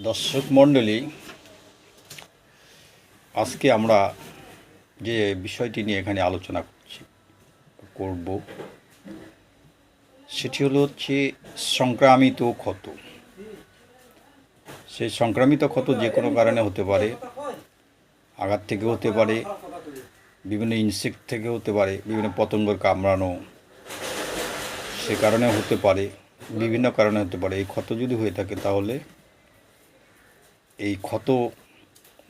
দর্শক মণ্ডলী, আজকে আমরা যে বিষয়টি নিয়ে এখানে আলোচনা করব সেটি হচ্ছে সংক্রামিত ক্ষত। সেই সংক্রামিত ক্ষত যে কোনো কারণে হতে পারে, আঘাত থেকে হতে পারে, বিভিন্ন ইনসেক্ট থেকে হতে পারে, বিভিন্ন পতঙ্গের কামড়ানো সে কারণে হতে পারে, বিভিন্ন কারণে হতে পারে। এই ক্ষত যদি হয়ে থাকে তাহলে এই ক্ষত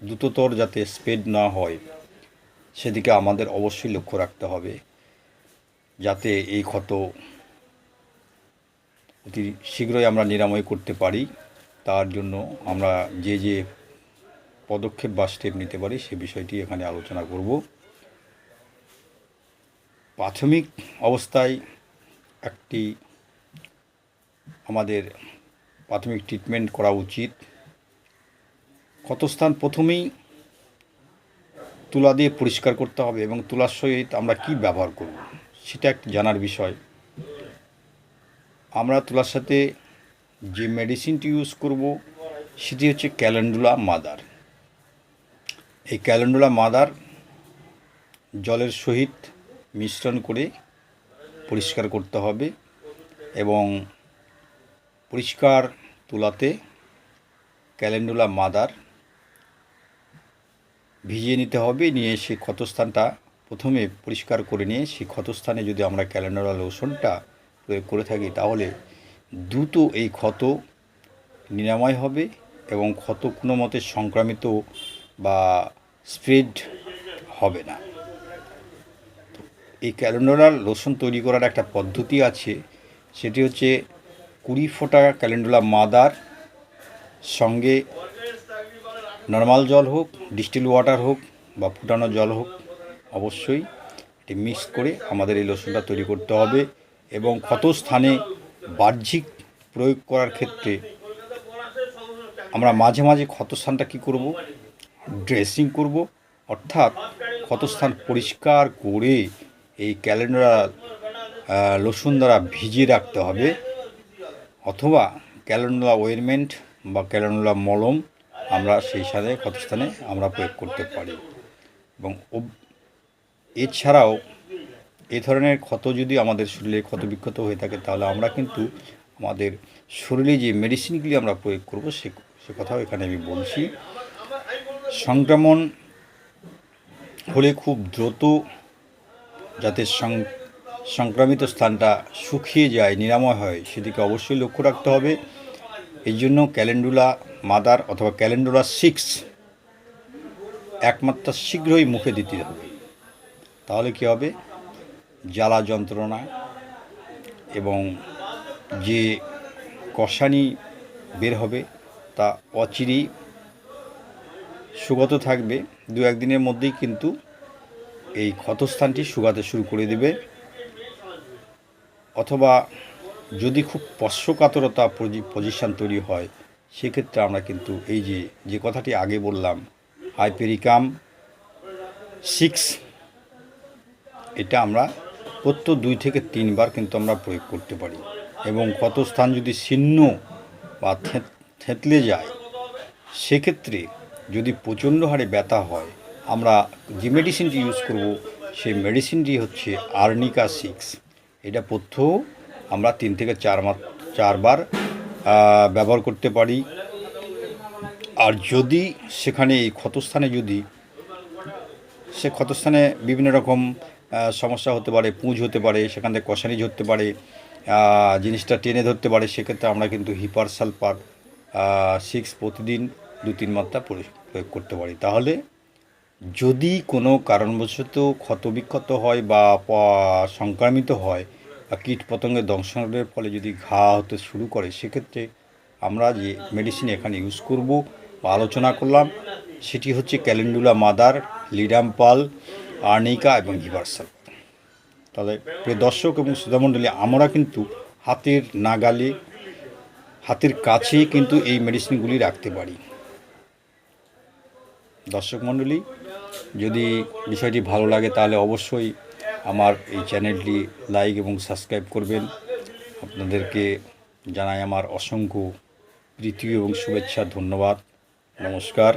দ্রুততর যাতে স্প্রেড না হয় সেদিকে আমাদের অবশ্যই লক্ষ্য রাখতে হবে, যাতে এই ক্ষত অতি শীঘ্রই আমরা নিরাময় করতে পারি। তার জন্য আমরা যে যে পদক্ষেপ বা স্টেপ নিতে পারি সে বিষয়টি এখানে আলোচনা করব। প্রাথমিক অবস্থায় আমাদের প্রাথমিক ট্রিটমেন্ট করা উচিত। ক্ষতস্থান প্রথমেই তুলা দিয়ে পরিষ্কার করতে হবে এবং তুলার সহিত আমরা কি ব্যবহার করব সেটা একটি জানার বিষয়। আমরা তুলার সাথে যে মেডিসিনটি ইউজ করব সেটি হচ্ছে ক্যালেন্ডুলা মাদার। এই ক্যালেন্ডুলা মাদার জলের সহিত মিশ্রণ করে পরিষ্কার করতে হবে এবং পরিষ্কার তুলাতে ক্যালেন্ডুলা মাদার ভিজিয়ে নিতে হবে। নিয়ে সেই ক্ষতস্থানটা প্রথমে পরিষ্কার করে নিয়ে সেই ক্ষতস্থানে যদি আমরা ক্যালেন্ডুলা লোশনটা প্রয়োগ করে থাকি তাহলে দ্রুত এই ক্ষত নিরাময় হবে এবং ক্ষত কোনো মতে সংক্রামিত বা স্প্রেড হবে না। এই ক্যালেন্ডুলা লোশন তৈরি করার একটা পদ্ধতি আছে, সেটি হচ্ছে 20 ফোঁটা ক্যালেন্ডুলা মাদার সঙ্গে নর্মাল জল হোক, ডিস্টিল ওয়াটার হোক বা ফুটানো জল হোক, অবশ্যই এটি মিক্স করে আমাদের এই লোশনটা তৈরি করতে হবে। এবং ক্ষতস্থানে বাহ্যিক প্রয়োগ করার ক্ষেত্রে আমরা মাঝে মাঝে ক্ষতস্থানটা কী করব, ড্রেসিং করব, অর্থাৎ ক্ষতস্থান পরিষ্কার করে এই ক্যালেন্ডুলা লোশন দ্বারা ভিজিয়ে রাখতে হবে, অথবা ক্যালেন্ডুলা অয়েনমেন্ট বা ক্যালেন্ডুলা মলম আমরা সেই সাথে ক্ষতস্থানে আমরা প্রয়োগ করতে পারি। এবং এছাড়াও এ ধরনের ক্ষত যদি আমাদের শরীরে ক্ষত বিক্ষত হয়ে থাকে তাহলে আমরা কিন্তু আমাদের শরীরে যে মেডিসিনগুলি আমরা প্রয়োগ করব সে কথাও এখানে আমি বলছি। সংক্রমণ হলে খুব দ্রুত যাতে সংক্রামিত স্থানটা শুকিয়ে যায়, নিরাময় হয়, সেদিকে অবশ্যই লক্ষ্য রাখতে হবে। এই জন্য ক্যালেন্ডুলা মাদার অথবা ক্যালেন্ডুলা 6 একমাত্রা শীঘ্রই মুখে দিতে হবে। তাহলে কী হবে, জ্বালা যন্ত্রণা এবং যে কষানি বের হবে তা অচিরেই শুকাতে থাকবে। 2-1 দিনের মধ্যেই কিন্তু এই ক্ষতস্থানটি শুকাতে শুরু করে দেবে। অথবা যদি খুব স্পর্শকাতরতা পজিশান তৈরি হয় সেক্ষেত্রে আমরা কিন্তু এই যে কথাটি আগে বললাম, হাইপেরিকাম 6, এটা আমরা প্রত্যেক 2 থেকে 3 বার কিন্তু আমরা প্রয়োগ করতে পারি। এবং ক্ষতস্থান যদি ছিন্ন বা থেতলে যায় সেক্ষেত্রে যদি প্রচণ্ড হারে ব্যথা হয় আমরা যে মেডিসিনটি ইউজ করব সেই মেডিসিনটি হচ্ছে আর্নিকা 6। এটা প্রত্যহ আমরা 3 থেকে 4 বার ব্যবহার করতে পারি। আর যদি সেখানে এই ক্ষতস্থানে সে ক্ষতস্থানে বিভিন্ন রকম সমস্যা হতে পারে, পুঁজ হতে পারে, সেখান থেকে কষানি ঝরতে পারে, জিনিসটা টেনে ধরতে পারে, সেক্ষেত্রে আমরা কিন্তু হিপার সালফার 6 প্রতিদিন 2-3 মাত্রা প্রয়োগ করতে পারি। তাহলে যদি কোনো কারণবশত ক্ষতবিক্ষত হয় বা সংক্রামিত হয় বা কীট পতঙ্গের দংশনের ফলে যদি ঘা হতে শুরু করে সেক্ষেত্রে আমরা যে মেডিসিন এখানে ইউজ করব বা আলোচনা করলাম সেটি হচ্ছে ক্যালেন্ডুলা মাদার, লিডাম্পাল, আর্নিকা এবং হিপার সালফার। তাহলে প্রিয় দর্শক এবং শ্রোতামণ্ডলী, আমরা কিন্তু হাতের নাগালে, হাতের কাছে কিন্তু এই মেডিসিনগুলি রাখতে পারি। দর্শক মণ্ডলী, যদি বিষয়টি ভালো লাগে তাহলে অবশ্যই আমার এই চ্যানেলটি লাইক এবং সাবস্ক্রাইব করবেন। আপনাদেরকে জানাই আমার অসংখ্য প্রীতি এবং শুভেচ্ছা, ধন্যবাদ, নমস্কার।